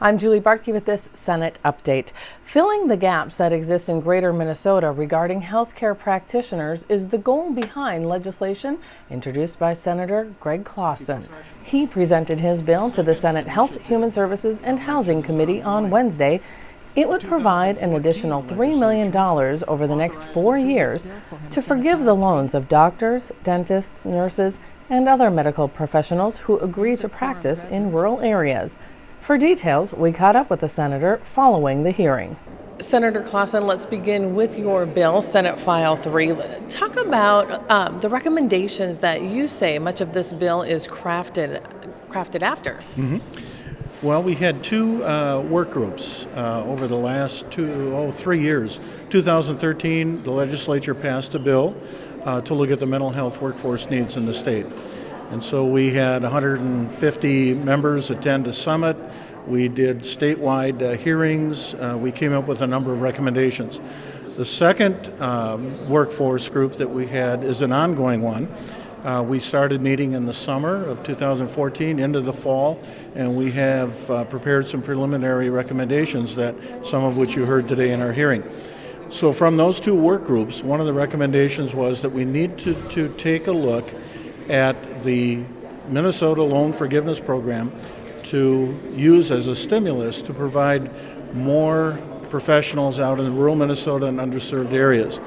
I'm Julie Bartkey with this Senate update. Filling the gaps that exist in greater Minnesota regarding healthcare practitioners is the goal behind legislation introduced by Senator Greg Clausen. He presented his bill to the Senate Health, Human Services, and Housing Committee on Wednesday. It would provide an additional $3 million over the next 4 years to forgive the loans of doctors, dentists, nurses, and other medical professionals who agree to practice in rural areas. For details, we caught up with the senator following the hearing. Senator Clausen, let's begin with your bill, Senate File 3. Talk about the recommendations that you say much of this bill is crafted after. Well, we had two work groups over the last 3 years. 2013, the legislature passed a bill to look at the mental health workforce needs in the state. And so we had 150 members attend a summit. We did statewide hearings. We came up with a number of recommendations. The second workforce group that we had is an ongoing one. We started meeting in the summer of 2014 into the fall, and we have prepared some preliminary recommendations that some of which you heard today in our hearing. So from those two work groups, one of the recommendations was that we need to take a look at the Minnesota Loan Forgiveness Program to use as a stimulus to provide more professionals out in rural Minnesota and underserved areas.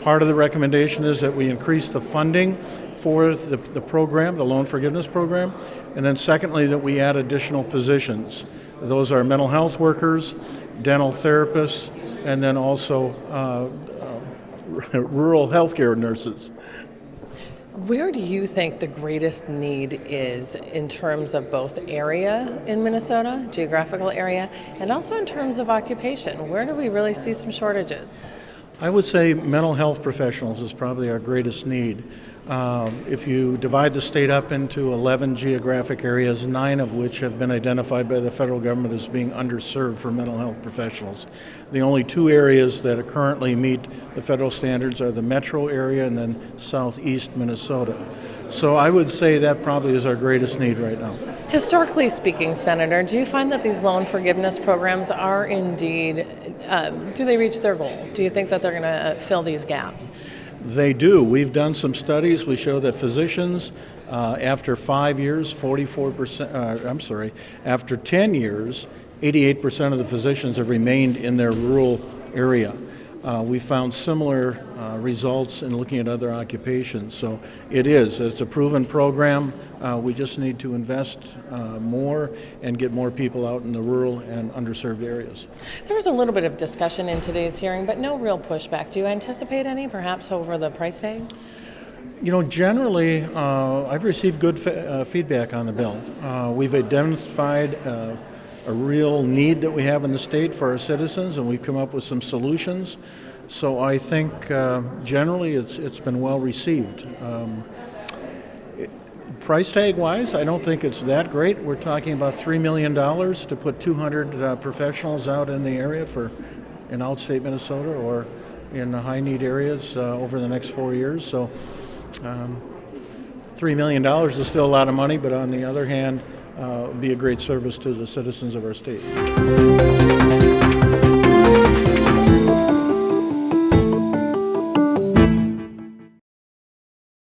Part of the recommendation is that we increase the funding for the program, the loan forgiveness program, and then secondly that we add additional positions. Those are mental health workers, dental therapists, and then also rural healthcare nurses. Where do you think the greatest need is in terms of both area in Minnesota, geographical area, and also in terms of occupation? Where do we really see some shortages? I would say mental health professionals is probably our greatest need. If you divide the state up into 11 geographic areas, 9 of which have been identified by the federal government as being underserved for mental health professionals. The only 2 areas that currently meet the federal standards are the metro area and then southeast Minnesota. So I would say that probably is our greatest need right now. Historically speaking, Senator, do you find that these loan forgiveness programs are indeed, do they reach their goal? Do you think that they're going to fill these gaps? They do. We've done some studies. We show that physicians, after 5 years, after 10 years, 88% of the physicians have remained in their rural area. We found similar results in looking at other occupations. So it's a proven program. We just need to invest more and get more people out in the rural and underserved areas. There was a little bit of discussion in today's hearing, but no real pushback. Do you anticipate any, perhaps over the price tag? You know, generally, I've received good feedback on the bill. We've identified a real need that we have in the state for our citizens, and we've come up with some solutions. So I think generally it's been well received. Price tag wise, I don't think it's that great. We're talking about $3 million to put 200 professionals out in the area in outstate Minnesota or in the high need areas over the next 4 years. So $3 million is still a lot of money, but on the other hand, be a great service to the citizens of our state.